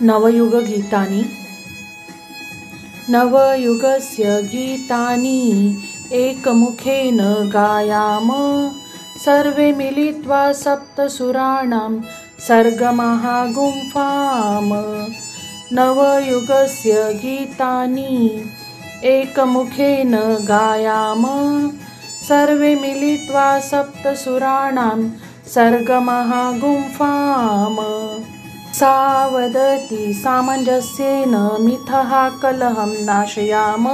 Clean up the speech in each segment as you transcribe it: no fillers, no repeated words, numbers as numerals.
नवयुगगीतानि। नवयुगस्य गीतानि एकमुखेन गायाम। सर्वे मिलित्वा सप्तसुराणां सर्गमहागुम्फाम्। नवयुगस्य गीतानि एकमुखेन गायाम। सर्वे मिलित्वा सप्तसुराणां सर्गमहागुम्फाम्। सा वदति सामञ्जस्येन मिथः कलहं नाशयाम।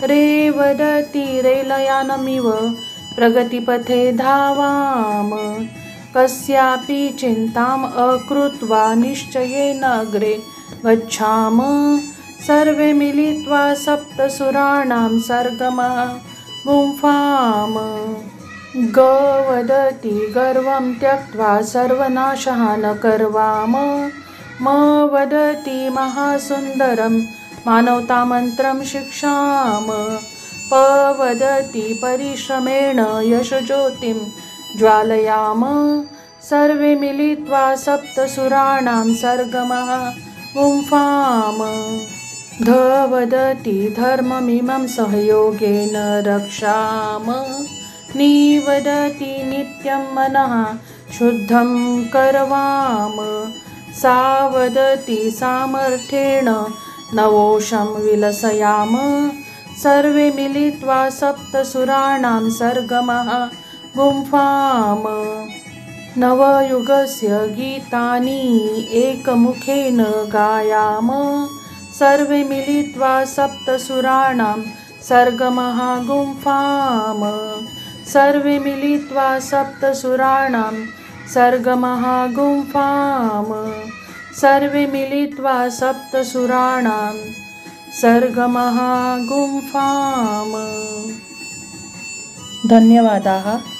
रे वदति रेलयानमिव प्रगतिपथे धावाम। कस्यापि चिन्ताम् अकृत्वा निश्चयेन अग्रे गच्छाम। सर्वे मिलित्वा सप्तसुराणां सर्गमहागुम्फाम्। ग वदति गर्वं त्यक्त्वा सर्वनाशः न करवाम। म वदति महासुन्दरं मानवतामन्त्रं शिक्षाम। प वदति परिश्रमेण यशज्योतिं ज्वालयाम। सर्वे मिलित्वा सप्तसुराणां सर्गमहागुम्फाम्। ध वदति धर्ममिमं सहयोगेन रक्षाम। नि वदति नित्यं मनः शुद्धं करवाम। सा वदति सामर्थ्येन नवोषं विलसयाम। सर्वे मिलित्वा सप्तसुराणां सर्गमहागुम्फाम्। नवयुगस्य गीतानि एकमुखेन गायाम। सर्वे मिलित्वा सप्तसुराणां सर्गमहागुम्फाम्। सर्वे मिलित्वा सप्तसुराणां सर्गमहागुम्फाम्। सर्वे मिलित्वा सप्तसुराणां सर्गमहागुम्फाम्। धन्यवादाः।